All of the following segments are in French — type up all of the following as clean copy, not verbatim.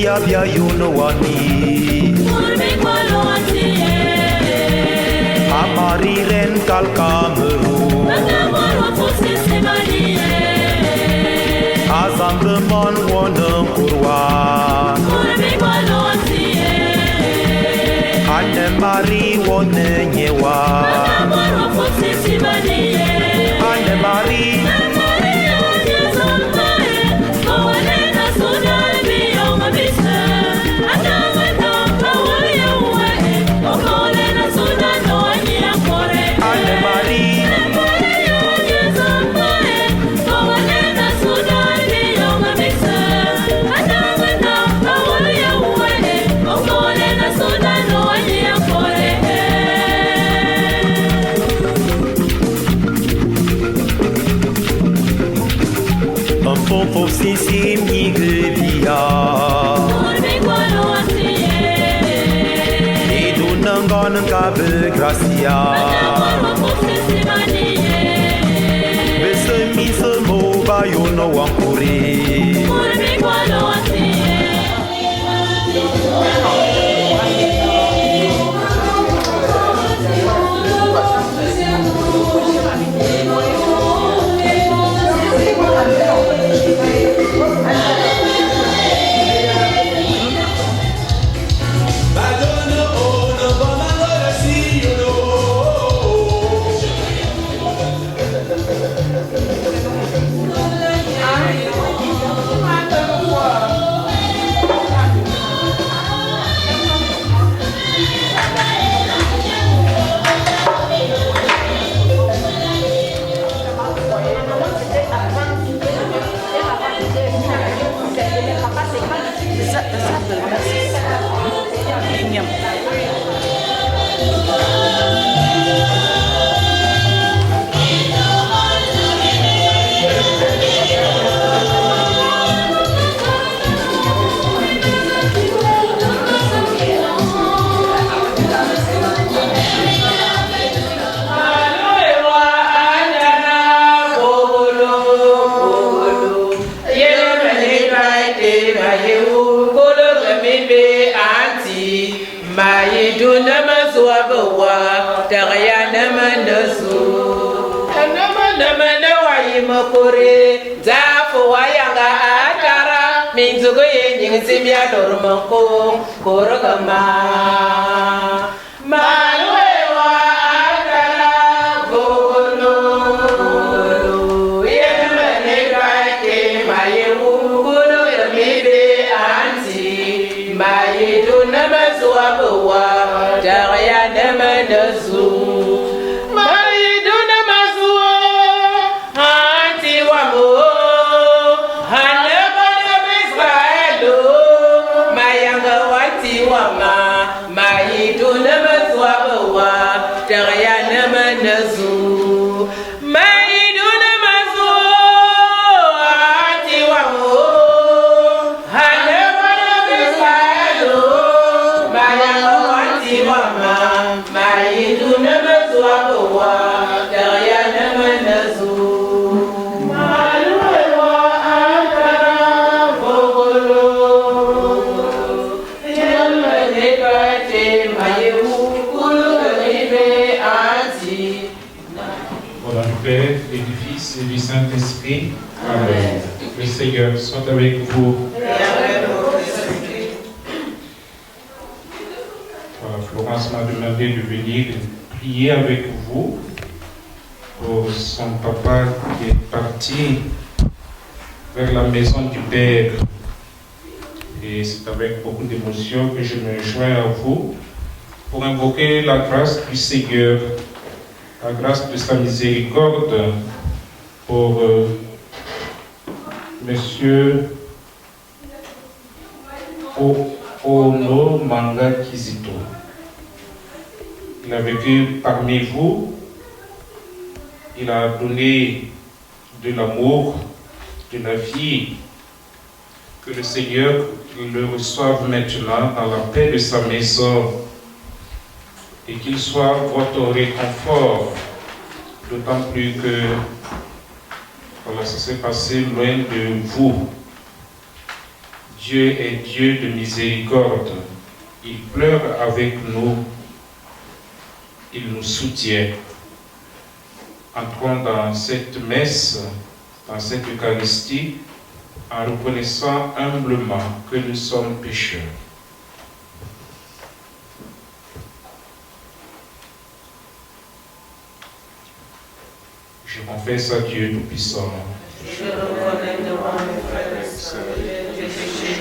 ya bia yuno wani Amari ren kalkameru Azam de mon wonang kurwan Ane mari wone nyewa Ane mari Popo sisi migrelia Idu nangan kabe gracia Bese mise mo bayo no wankuri Makore zafu wayanga atara minzugo yenying simya dormako korogama malwewa atara golo yemane kake mayewu golo yamibe anti mayedu namazwa bawa dagya namanazu Saint-Esprit. Amen. Le Seigneur soit avec vous. Florence m'a demandé de venir prier avec vous pour son papa qui est parti vers la maison du Père. Et c'est avec beaucoup d'émotion que je me joins à vous pour invoquer la grâce du Seigneur, la grâce de sa miséricorde pour Monsieur Ono Manga Kizito. Il a vécu parmi vous, il a donné de l'amour, de la vie. Que le Seigneur le reçoive maintenant dans la paix de sa maison et qu'il soit votre réconfort, d'autant plus que voilà, ça s'est passé loin de vous. Dieu est Dieu de miséricorde. Il pleure avec nous. Il nous soutient. Entrons dans cette messe, dans cette Eucharistie, en reconnaissant humblement que nous sommes pécheurs. Je confesse à Dieu Tout-Puissant. Je reconnais devant mes frères et sœurs que j'ai péché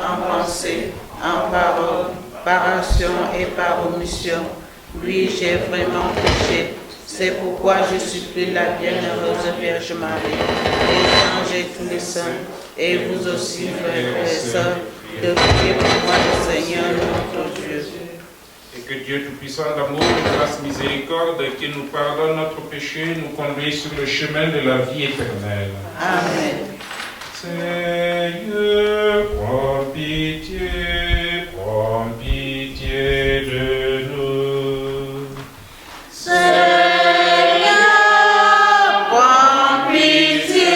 en pensée, en parole, par action et par omission. Oui, j'ai vraiment péché. C'est pourquoi je supplie la bienheureuse Vierge Marie, les anges et tous les saints, et vous aussi, frères et sœurs, de prier pour moi le Seigneur notre Dieu. Et que Dieu Tout-Puissant d'amour nous fasse miséricorde, qu'il nous pardonne notre péché, nous conduise sur le chemin de la vie éternelle. Amen. Seigneur, prends pitié de nous. Seigneur, prends pitié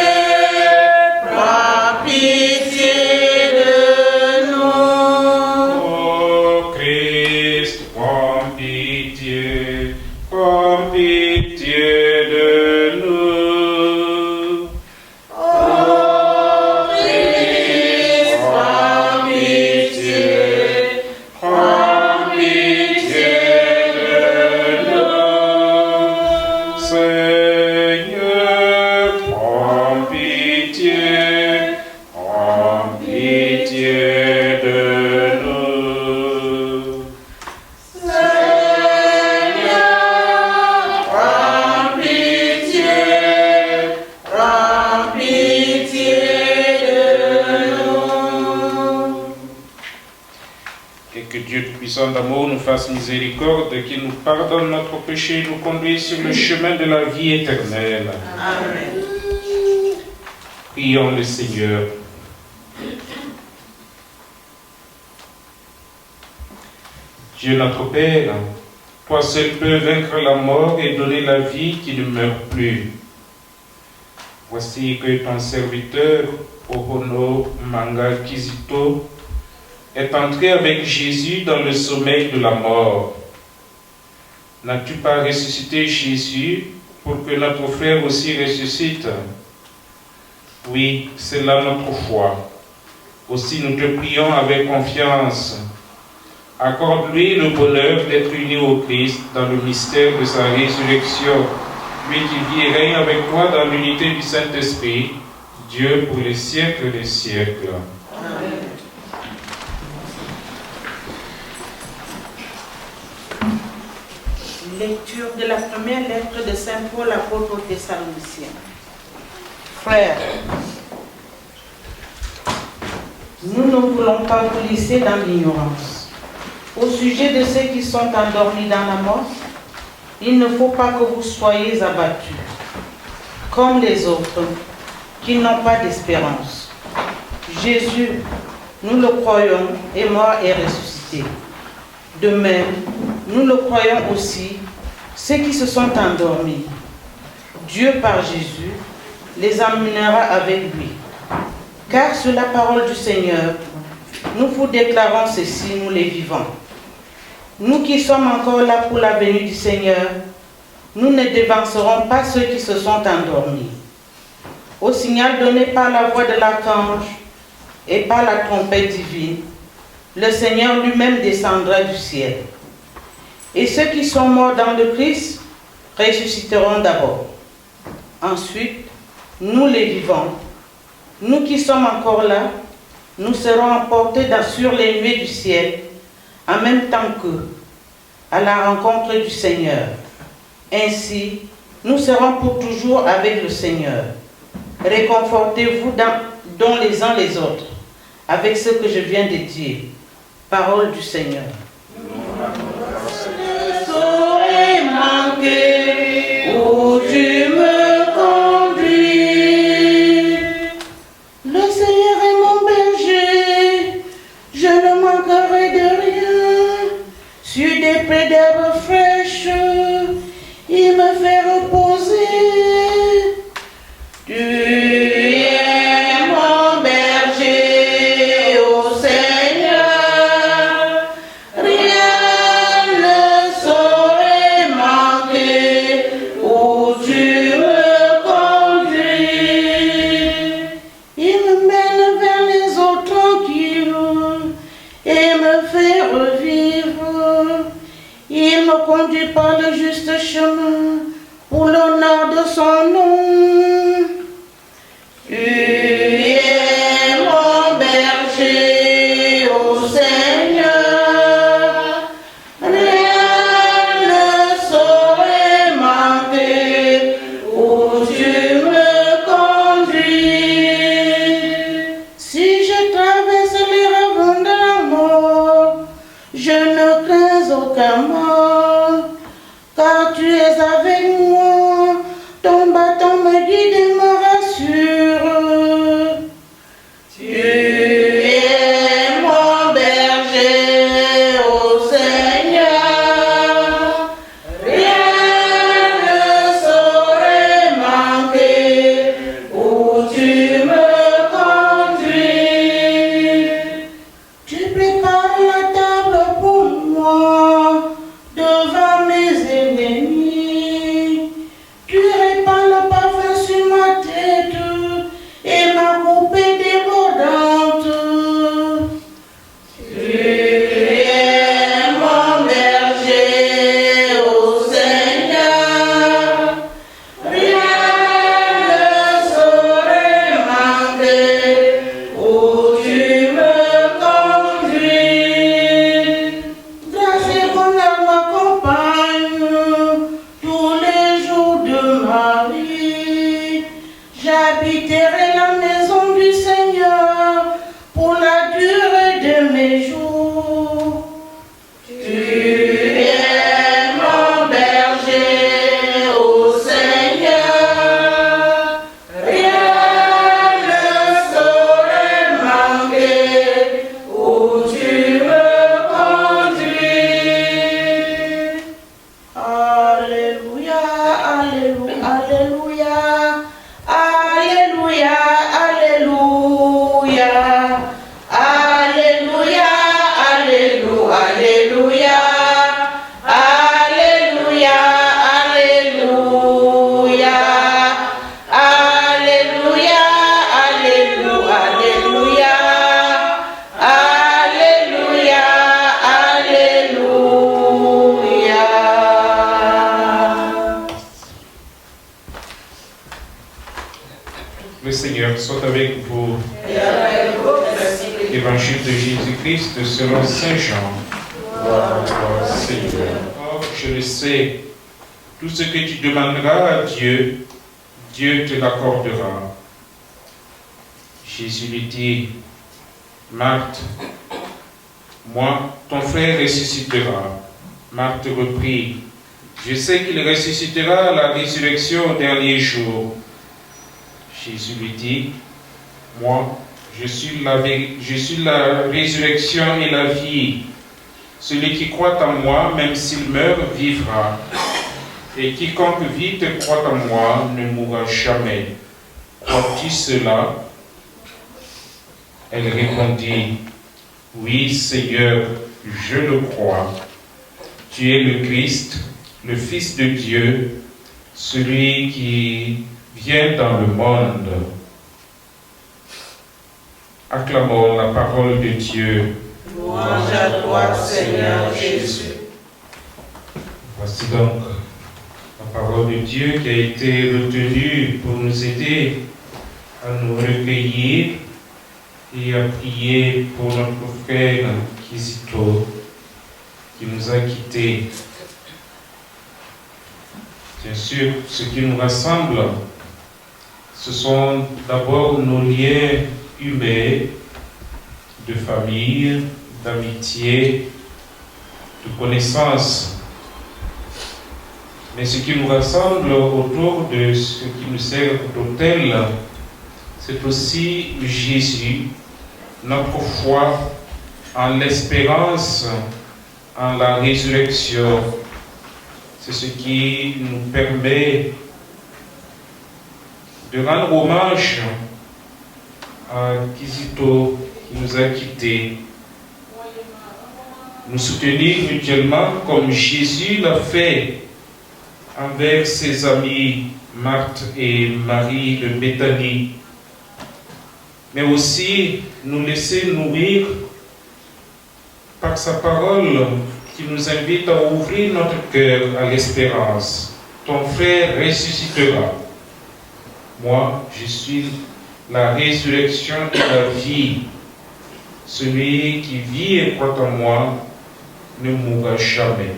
de nous. Ô Christ, prends pitié de nous. Ô Christ, prends pitié de nous. Seigneur, prends pitié de nous. Seigneur, prends pitié de nous. Et que Dieu Tout-Puissant d'amour nous fasse miséricorde, qu'il nous pardonne notre péché et nous conduise sur le chemin de la vie éternelle. Amen. Prions le Seigneur. Dieu notre Père, toi seul peux vaincre la mort et donner la vie qui ne meurt plus. Voici que ton serviteur, Ohono Manga Kizito, est entré avec Jésus dans le sommeil de la mort. N'as-tu pas ressuscité Jésus pour que notre frère aussi ressuscite? Oui, c'est là notre foi. Aussi nous te prions avec confiance. Accorde-lui le bonheur d'être uni au Christ dans le mystère de sa résurrection, lui qui vit et règne avec toi dans l'unité du Saint-Esprit, Dieu pour les siècles des siècles. Amen. Lecture de la première lettre de Saint Paul, apôtre aux Thessaloniciens. Frères, nous ne voulons pas vous laisser dans l'ignorance. Au sujet de ceux qui sont endormis dans la mort, il ne faut pas que vous soyez abattus, comme les autres, qui n'ont pas d'espérance. Jésus, nous le croyons, est mort et ressuscité. De même, nous le croyons aussi, ceux qui se sont endormis. Dieu, par Jésus, les amènera avec lui. Car sur la parole du Seigneur, nous vous déclarons ceci, nous les vivants. Nous qui sommes encore là pour la venue du Seigneur, nous ne devancerons pas ceux qui se sont endormis. Au signal donné par la voix de l'archange et par la trompette divine, le Seigneur lui-même descendra du ciel. Et ceux qui sont morts dans le Christ ressusciteront d'abord. Ensuite, nous les vivants, nous qui sommes encore là, nous serons emportés sur les nuées du ciel, en même temps qu'eux, à la rencontre du Seigneur. Ainsi, nous serons pour toujours avec le Seigneur. Réconfortez-vous dont les uns les autres, avec ce que je viens de dire. Parole du Seigneur. Saurais manquer où tu me conduis. Le Seigneur est mon berger, je ne manquerai de rien. Sur des prés d'herbes fraîches, il me fait reposer. Tu es mon berger, ô me conduis par le juste chemin pour l'honneur de son nom. Tu es mon berger, ô Seigneur, rien ne saurait manquer où tu me conduis. Si je traverse les ravins de la mort, je ne crains aucun mal, car tu es avec moi, ton bâton me guide et me rassure. Tu es mon berger, ô Seigneur, rien ne saurait manquer où tu me conduis. Tu prépares la table pour moi devant mes ennemis. Tu répands le parfum sur ma tête et ma coupe est débordante. Tu es mon berger, ô Seigneur, rien ne saurait manquer où tu me conduis. Grâce et bonheur m'accompagnent tous les jours de ma vie. J'habiterai la maison du Seigneur pour la durée de mes jours. Tu es mon berger, ô Seigneur, rien ne saurait manquer où tu me conduis. Alléluia, alléluia, alléluia, alléluia, alléluia, alléluia, alléluia, alléluia, alléluia, alléluia, alléluia, alléluia, alléluia, alléluia. Le Seigneur soit avec vous. Évangile de Jésus-Christ selon Saint Jean. Seigneur. Oh, je le sais, tout ce que tu demanderas à Dieu, Dieu te l'accordera. Jésus lui dit, Marthe, moi, ton frère ressuscitera. Marthe reprit, je sais qu'il ressuscitera à la résurrection au dernier jour. Jésus lui dit, moi, je suis la résurrection et la vie. Celui qui croit en moi, même s'il meurt, vivra. Et quiconque vit et croit en moi ne mourra jamais. Crois-tu cela? Elle répondit, oui, Seigneur, je le crois. Tu es le Christ, le Fils de Dieu, celui qui vient dans le monde. Acclamons la parole de Dieu. Louange à toi, Seigneur Jésus. Voici donc la parole de Dieu qui a été retenue pour nous aider à nous recueillir et à prier pour notre frère Kizito qui nous a quittés. Bien sûr, ce qui nous rassemble, ce sont d'abord nos liens humains, de famille, d'amitié, de connaissance. Mais ce qui nous rassemble autour de ce qui nous sert d'autel, c'est aussi Jésus, notre foi en l'espérance, en la résurrection. C'est ce qui nous permet de rendre hommage à Kizito qui nous a quittés. Nous soutenir mutuellement comme Jésus l'a fait envers ses amis Marthe et Marie de Béthanie, mais aussi nous laisser nourrir par sa parole qui nous invite à ouvrir notre cœur à l'espérance. Ton frère ressuscitera. Moi, je suis la résurrection et la vie. Celui qui vit et croit en moi ne mourra jamais.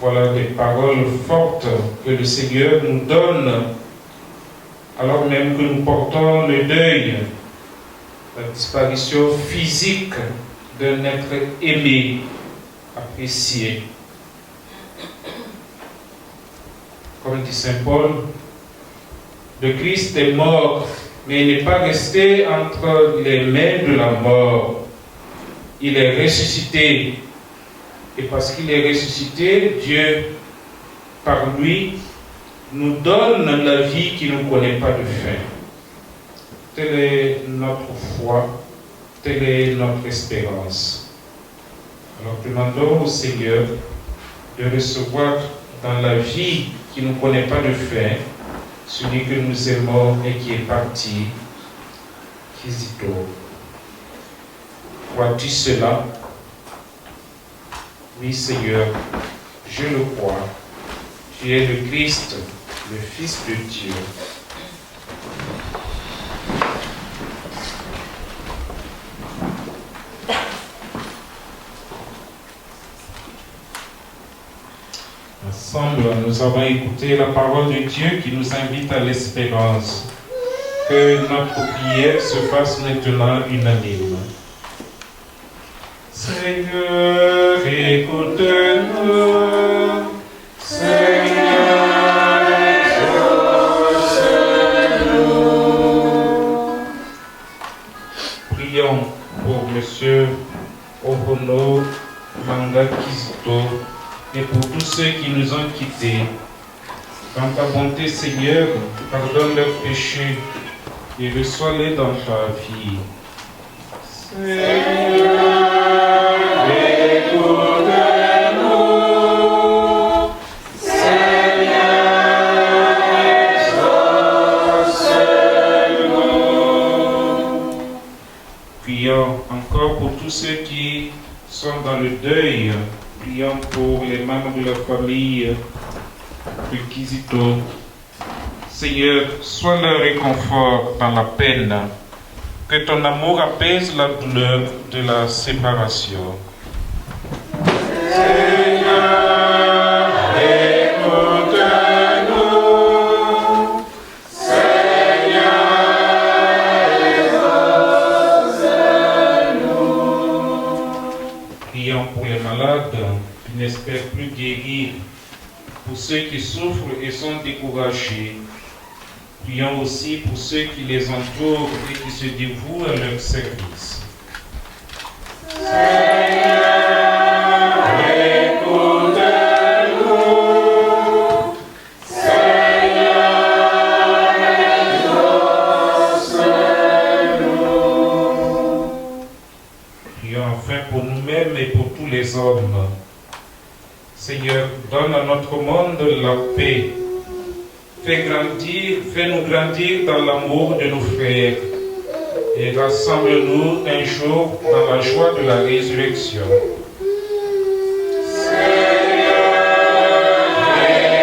Voilà les paroles fortes que le Seigneur nous donne, alors même que nous portons le deuil, la disparition physique d'un être aimé, apprécié. Comme dit Saint Paul, le Christ est mort, mais il n'est pas resté entre les mains de la mort. Il est ressuscité. Et parce qu'il est ressuscité, Dieu, par lui, nous donne la vie qui ne connaît pas de fin. Telle est notre foi, telle est notre espérance. Alors demandons au Seigneur de recevoir dans la vie qui ne connaît pas de fin, celui que nous aimons et qui est parti, Kizito. Crois-tu cela? Oui, Seigneur, je le crois. Tu es le Christ, le Fils de Dieu. Ensemble, nous avons écouté la parole de Dieu qui nous invite à l'espérance. Que notre prière se fasse maintenant unanime. Seigneur, écoute-nous. Seigneur, exauce-nous. Prions pour Monsieur Ohono Manga Kizito et pour tous ceux qui nous ont quittés. Dans ta bonté, Seigneur, pardonne leurs péchés et reçois-les dans ta vie. Seigneur, écoute-nous. Seigneur, exauce-nous. Prions encore pour tous ceux qui sont dans le deuil. Prions pour les membres de la famille de Kizito. Seigneur, sois leur réconfort dans la peine. Que ton amour apaise la douleur de la séparation. Seigneur, écoute-nous. Seigneur, exauce-nous. Prions pour les malades qui n'espèrent plus guérir, pour ceux qui souffrent et sont découragés. Prions aussi pour ceux qui les entourent et qui se dévouent à leur service. Seigneur, écoute-nous. Seigneur, exauce-nous. Prions enfin pour nous-mêmes et pour tous les hommes. Seigneur, donne à notre monde la paix. Fais-nous grandir dans l'amour de nos frères et rassemble-nous un jour dans la joie de la résurrection. Seigneur,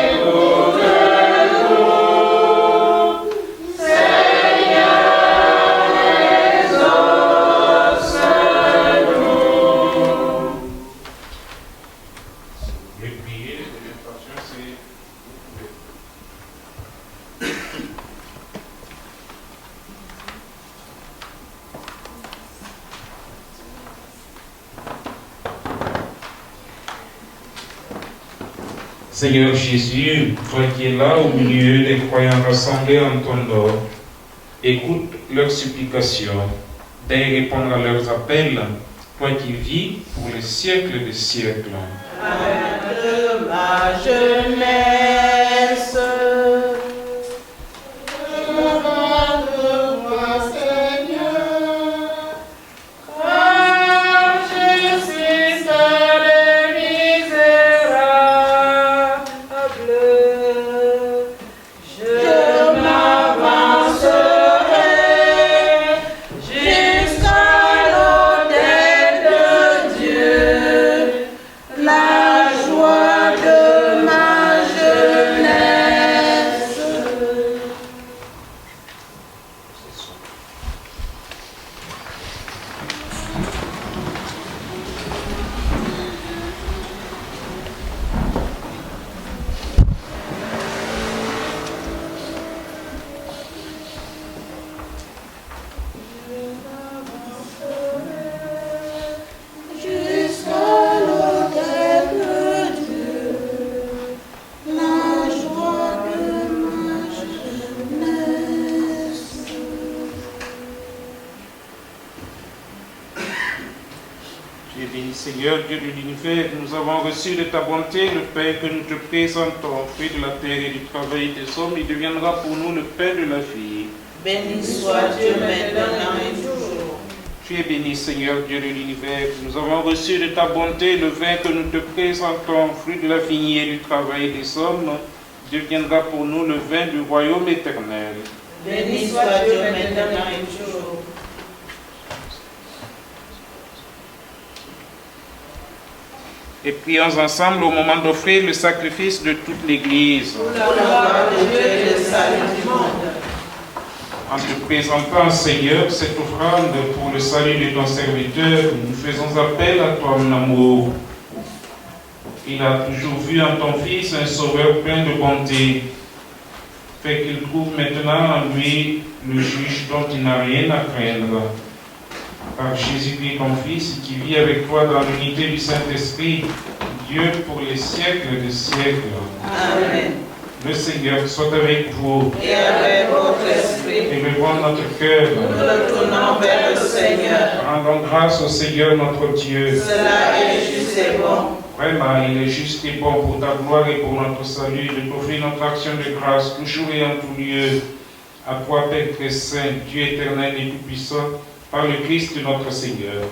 écoute-nous. Seigneur, exauce-nous. Les prières de l'intention, c'est Seigneur Jésus, toi qui es là au milieu des croyants rassemblés en ton nom, écoute leurs supplications, daigne répondre à leurs appels, toi qui vis pour les siècles des siècles. Amen de ma jeunesse. Jusqu'à l'autel de Dieu, Seigneur Dieu de l'univers, nous avons reçu de ta bonté le pain que nous te présentons, fruit de la terre et du travail des hommes, il deviendra pour nous le pain de la vie. Béni soit Dieu maintenant et toujours. Tu es béni, Seigneur Dieu de l'univers. Nous avons reçu de ta bonté le vin que nous te présentons, fruit de la vigne et du travail des hommes, deviendra pour nous le vin du royaume éternel. Béni soit Dieu maintenant et toujours. Et prions ensemble au moment d'offrir le sacrifice de toute l'Église. Pour la gloire de Dieu et le salut du monde. En te présentant, Seigneur, cette offrande pour le salut de ton serviteur, nous faisons appel à ton amour. Il a toujours vu en ton Fils un sauveur plein de bonté. Fait qu'il trouve maintenant en lui le juge dont il n'a rien à craindre. Par Jésus-Christ, ton Fils, qui vit avec toi dans l'unité du Saint-Esprit, Dieu pour les siècles des siècles. Amen. Le Seigneur soit avec vous. Et avec votre esprit. Élevons notre cœur. Nous le tournons vers le Seigneur. Rendons grâce au Seigneur notre Dieu. Cela est juste et bon. Vraiment, il est juste et bon pour ta gloire et pour notre salut de t'offrir notre action de grâce, toujours et en tout lieu. À toi, Père très saint, Dieu éternel et tout-puissant, par le Christ notre Seigneur.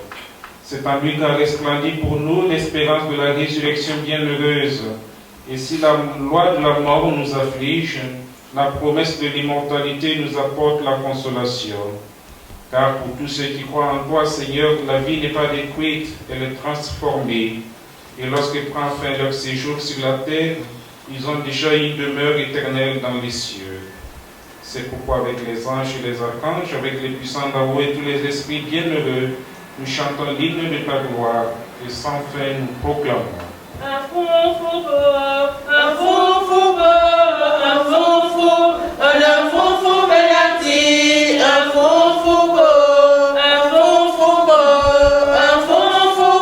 C'est en lui qu'a resplendi pour nous l'espérance de la résurrection bienheureuse. Et si la loi de la mort nous afflige, la promesse de l'immortalité nous apporte la consolation. Car pour tous ceux qui croient en toi, Seigneur, la vie n'est pas détruite, elle est transformée. Et lorsque prend fin leur séjour sur la terre, ils ont déjà une demeure éternelle dans les cieux. C'est pourquoi avec les anges et les archanges, avec les puissants d'en haut et tous les esprits bienheureux, nous chantons l'hymne de ta gloire et sans fin nous proclamons. Un fonfou, un fonfou, un fonfou, un fonfou belati, un fonfou, un fonfou, un fonfou,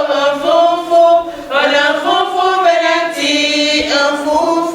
un fonfou, un fonfou belati, un fonfou.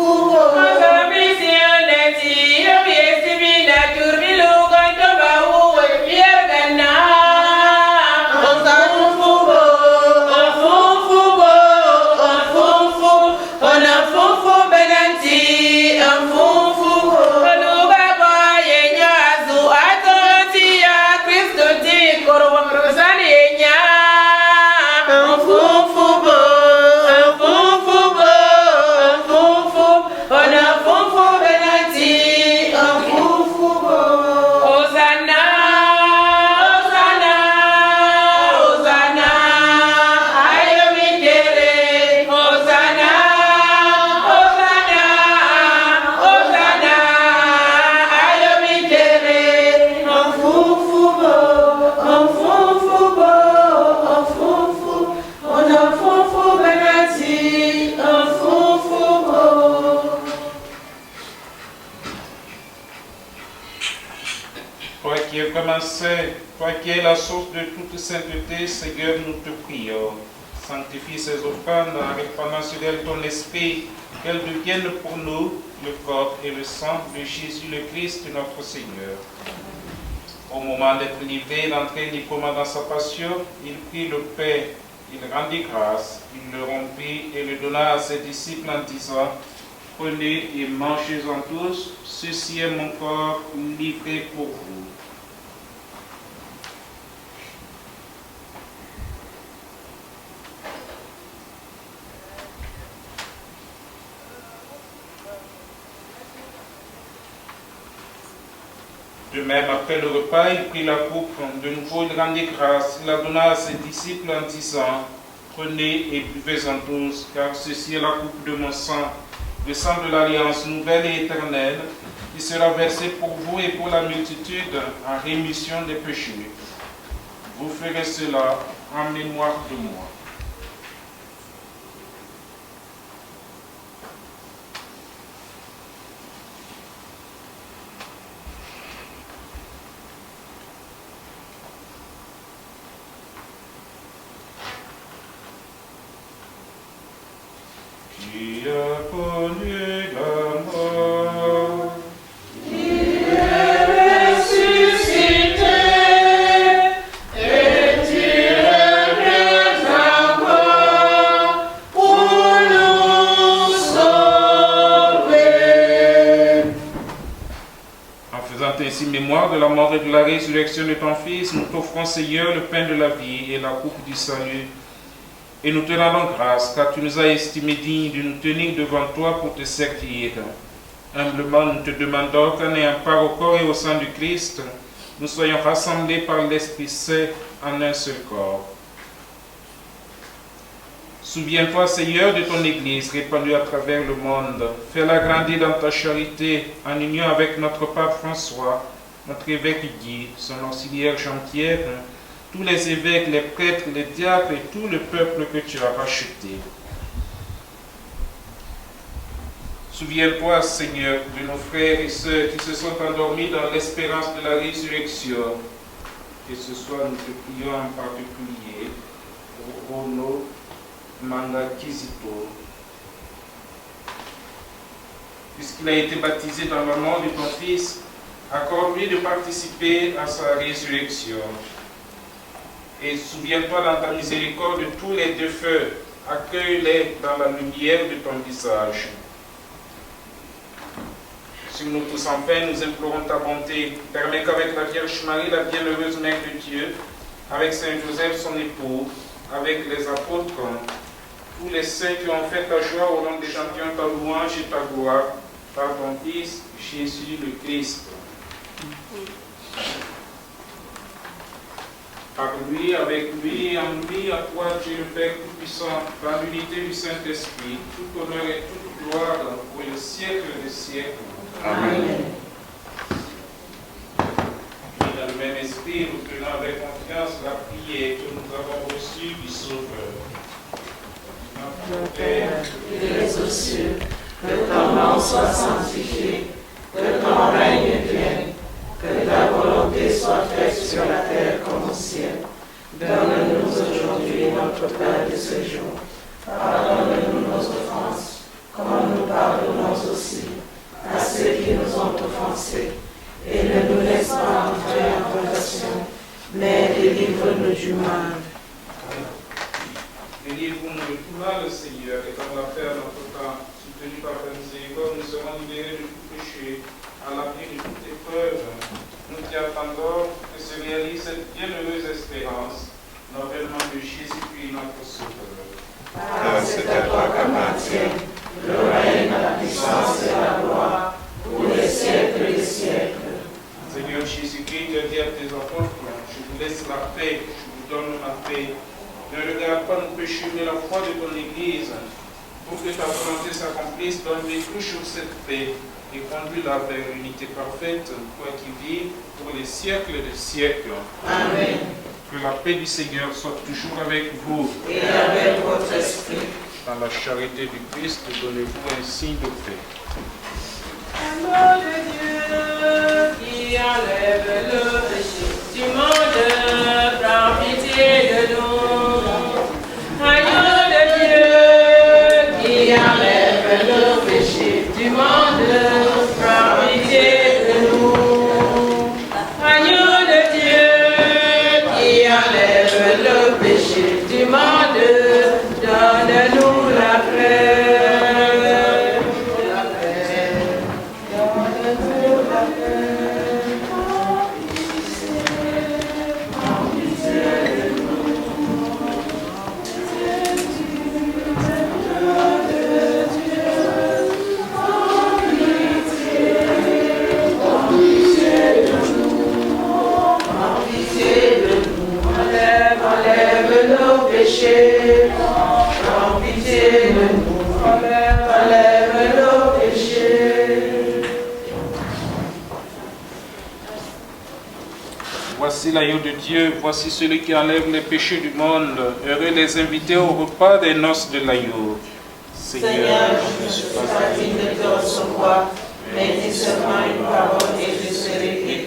Toi qui es la source de toute sainteté, Seigneur, nous te prions. Sanctifie ces offrandes en répandant sur elles ton esprit, qu'elles deviennent pour nous le corps et le sang de Jésus le Christ, notre Seigneur. Au moment d'être livré, d'entrer librement dans sa passion, il prit le pain, il rendit grâce, il le rompit et le donna à ses disciples en disant: prenez et mangez-en tous, ceci est mon corps livré pour vous. De même, après le repas, il prit la coupe, de nouveau il rendit grâce, il la donna à ses disciples en disant: prenez et buvez-en tous, car ceci est la coupe de mon sang, le sang de l'alliance nouvelle et éternelle, qui sera versé pour vous et pour la multitude en rémission des péchés. Vous ferez cela en mémoire de moi. Qui a connu la mort, Il est ressuscité et tu reviendras mémoire de la mort et de la résurrection de ton Fils, nous t'offrons, Seigneur, le pain de la vie et la coupe du salut. Et nous te rendons grâce, car tu nous as estimés dignes de nous tenir devant toi pour te servir. Humblement, nous te demandons qu'en ayant part au corps et au sang du Christ, nous soyons rassemblés par l'Esprit Saint en un seul corps. Souviens-toi, Seigneur, de ton Église répandue à travers le monde. Fais-la grandir dans ta charité, en union avec notre Pape François, notre évêque Guy, son auxiliaire Jean-Pierre, tous les évêques, les prêtres, les diacres et tout le peuple que tu as racheté. Souviens-toi, Seigneur, de nos frères et sœurs qui se sont endormis dans l'espérance de la résurrection. Et ce soir, nous te prions en particulier pour Ono Manga Kizito. Puisqu'il a été baptisé dans le nom de ton Fils, accorde-lui de participer à sa résurrection. Et souviens-toi dans ta miséricorde de tous les défunts, accueille-les dans la lumière de ton visage. Sur nous tous enfin, nous implorons ta bonté. Permets qu'avec la Vierge Marie, la bienheureuse Mère de Dieu, avec Saint Joseph, son époux, avec les apôtres, tous les saints qui ont fait ta joie au nom des champions, ta louange et ta gloire, par ton Fils, Jésus le Christ. Par lui, avec lui, en lui, à toi, Dieu le Père Tout-Puissant, dans l'unité du Saint-Esprit, tout honneur et toute gloire pour le siècle des siècles. Amen. Et dans le même esprit, nous tenons avec confiance la prière que nous avons reçue du Sauveur. Notre Père, qui es aux cieux, que ton nom soit sanctifié, que ton règne vienne, que ta volonté soit faite sur la terre comme au ciel. Donne-nous aujourd'hui notre pain de ce jour. Pardonne-nous nos offenses, comme nous pardonnons aussi à ceux qui nous ont offensés. Et ne nous laisse pas entrer en tentation, mais délivre-nous du mal. Délivre-nous de tout mal, Seigneur, et dans la paix à notre temps, soutenu par ta miséricorde, nous serons libérés de tout péché, à l'abri de toute épreuve. Nous t'y attendons que se réalise cette bienheureuse espérance, l'avènement de Jésus-Christ, notre Sauveur. Car c'est à toi qu'appartiennent le règne, la puissance et la gloire, pour les siècles des siècles. Seigneur Jésus-Christ, tu as dit à tes apôtres, je vous laisse la paix, je vous donne ma paix. Ne regarde pas nos péchés, mais la foi de ton Église. Pour que ta volonté s'accomplisse, donne-lui toujours cette paix et conduis-la vers l'unité parfaite, toi qui vis pour les siècles des siècles. Amen. Que la paix du Seigneur soit toujours avec vous. Et avec votre esprit. Dans la charité du Christ, donnez-vous un signe de paix. Amour de Dieu qui enlève le péché du monde, prends pitié de nous. Agneau de Dieu qui enlève le péché du monde, prends pitié de nous. Agneau de Dieu qui enlève le péché du monde, donne-nous la paix. Prends pitié de nous, enlève nos péchés. Voici l'agneau de Dieu, voici celui qui enlève les péchés du monde. Heureux les invités au repas des noces de l'agneau. Seigneur, je ne suis pas digne de te recevoir, mais dis seulement une parole et je serai guéri.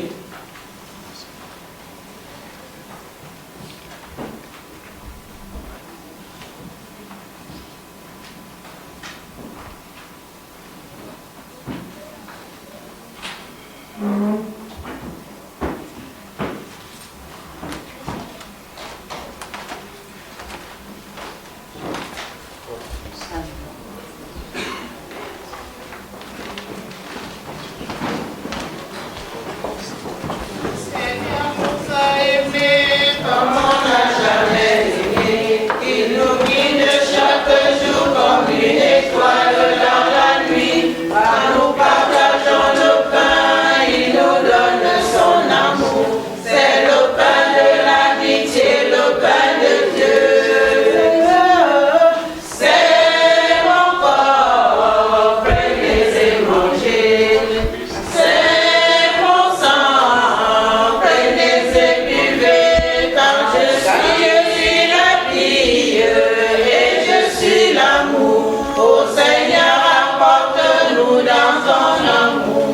l'amour. Ô Seigneur, apporte-nous dans ton amour.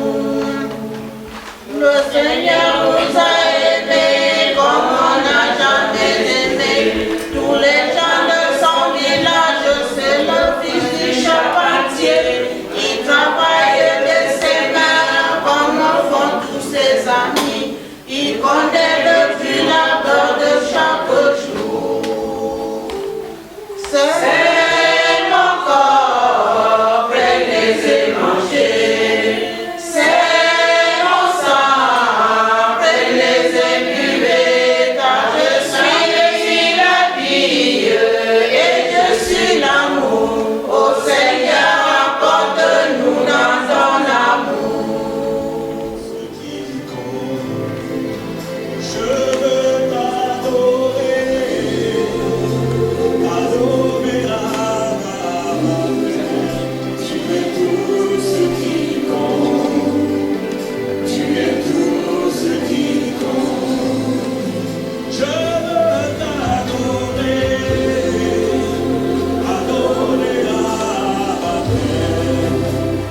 Le Seigneur nous a aimés comme on n'a jamais aimé. Tous les gens de son village, c'est le fils du charpentier. Il travaille de ses mains comme font tous ses amis. Il connaît le but labeur de chaque jour. C'est mon corps, prenez-les et mangez. C'est mon sang, prenez-les et buvez. Car je suis la vie et je suis l'amour. Ô Seigneur, apporte-nous dans ton amour. Je veux t'adorer, adorer la tu es tout ce qui compte, tu es tout ce qui compte. Je veux t'adorer, adorer la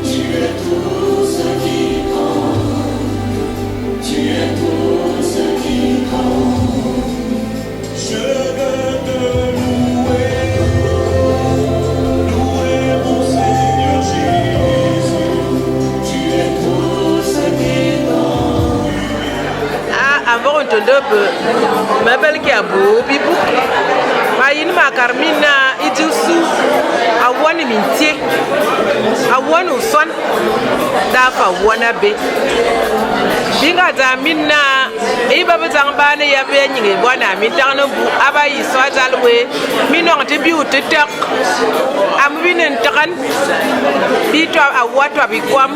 tu es tout ce qui compte, tu es tout ce qui compte. Je veux te louer, louer mon Seigneur Jésus. Tu es tout ce qui compte. Avant de ma belle qui a beau bibou, ma yin ma carmina idiusu, a one mintier, a one son, dafa one be. Binga zamina, iba bezambane ya benyi bwana mitano bu abayi swazalwe, minong tibiu titak, amwinen takan, bitwa a watwa bikwam,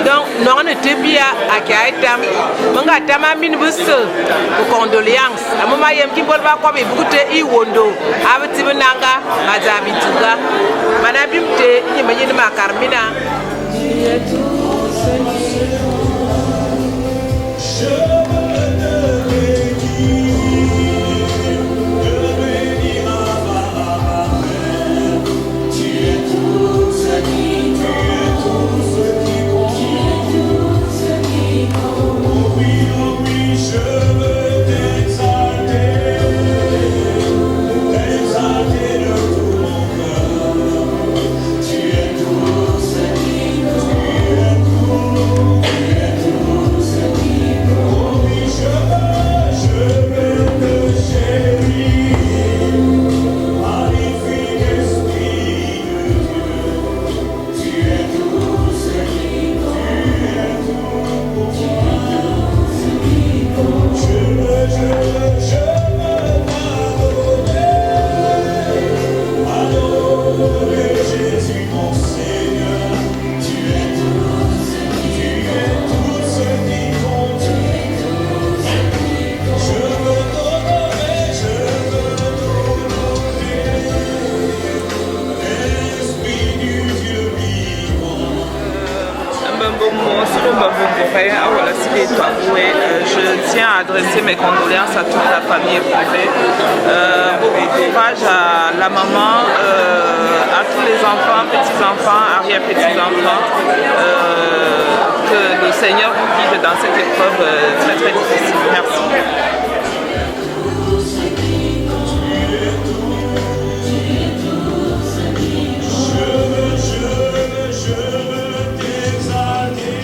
donc non ne tibia a kaitam, manga tama min busse, condoléances, a mama yem ki bolba kwa bibute I wondo, abtibnanga, azabituga, manabimte, yimayini makarmina. Je veux te bénir, ma mère. Tu es tout ce qui compte, oh oui, je veux t'exalter, exalter de tout mon cœur. Tu es tout ce qui compte, tu es tout ce qui compte. Oh oui, je veux te chérir, magnifique Esprit de Dieu. Tu es tout ce qui compte, tu es tout ce qui compte. Je veux adorer Jésus mon Seigneur. Tu es tout ce qui compte. Je veux t'honorer, Esprit du Dieu vivant. Je tiens à adresser mes condoléances à toute la famille éprouvée. Beaucoup de courage à la maman, à tous les enfants, petits-enfants, arrière-petits-enfants. Que le Seigneur vous guide dans cette épreuve très très difficile. Merci. Je veux t'exalter,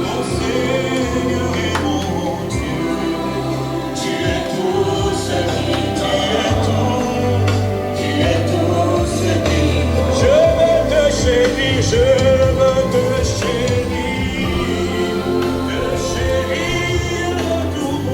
mon Seigneur et mon Dieu. Tu es tout ce qui compte. Je veux te chérir, de chérir de tout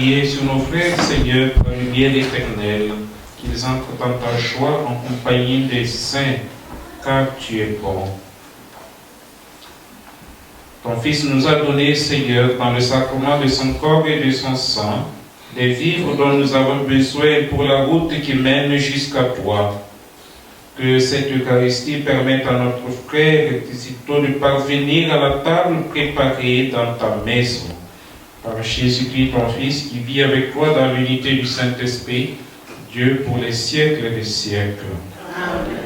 prier sur nos frères, Seigneur, par le bien éternel, qu'ils entrent dans ta joie en compagnie des saints, car tu es bon. Ton Fils nous a donné, Seigneur, dans le sacrement de son corps et de son sang, des vivres dont nous avons besoin pour la route qui mène jusqu'à toi. Que cette Eucharistie permette à notre frère Tito de parvenir à la table préparée dans ta maison. Par Jésus-Christ, ton Fils, qui vit avec toi dans l'unité du Saint-Esprit, Dieu pour les siècles des siècles. Amen.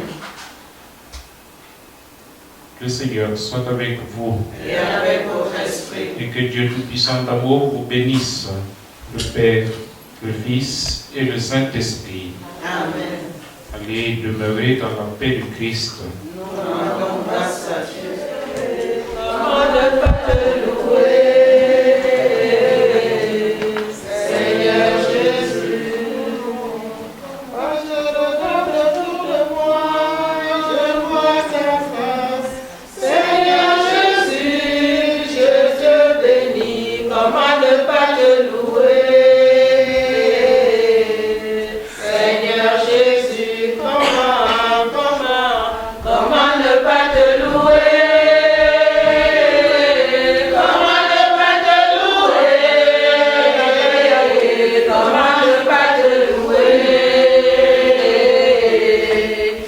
Le Seigneur soit avec vous. Et avec votre esprit. Et que Dieu Tout-Puissant d'amour vous bénisse, le Père, le Fils et le Saint-Esprit. Amen. Allez demeurer dans la paix de Christ. Nous rendons grâce à Dieu. Comment ne pas te louer, Seigneur Jésus. Quand je regarde autour de moi, je vois ta face. Seigneur Jésus, je te bénis. Comment ne pas te louer, Seigneur Jésus. Comment ne pas te louer? Comment ne pas te louer? Comment ne pas te louer?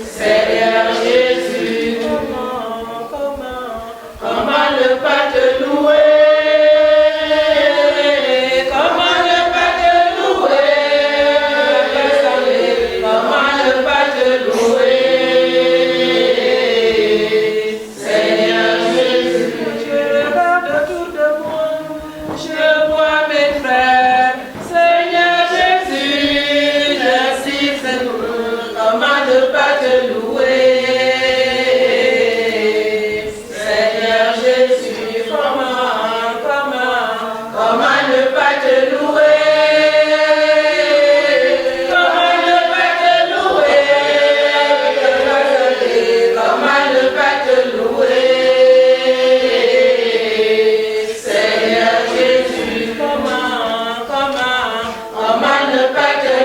Seigneur Jésus, comment ne pas te louer? Comment ne pas te louer? Comment ne pas te louer? Seigneur Jésus, je regarde autour de moi, je vois mes frères. Seigneur Jésus, j'insiste, comment ne pas te louer? Seigneur Jésus, comment ne pas te louer? Comment ne pas te louer? Comment ne pas te louer? Seigneur Jésus, comment ne pas te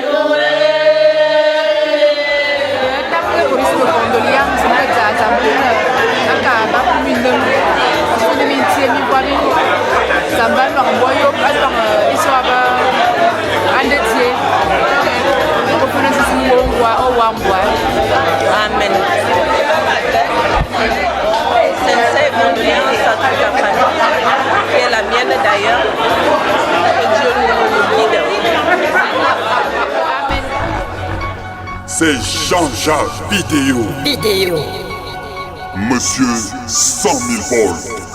louer? Amen. Sensei, conduisez à toute ta famille, qui est la mienne d'ailleurs. Que Dieu nous guide. Amen. C'est Jean-Jacques Vidéo. Monsieur 100 000 volts.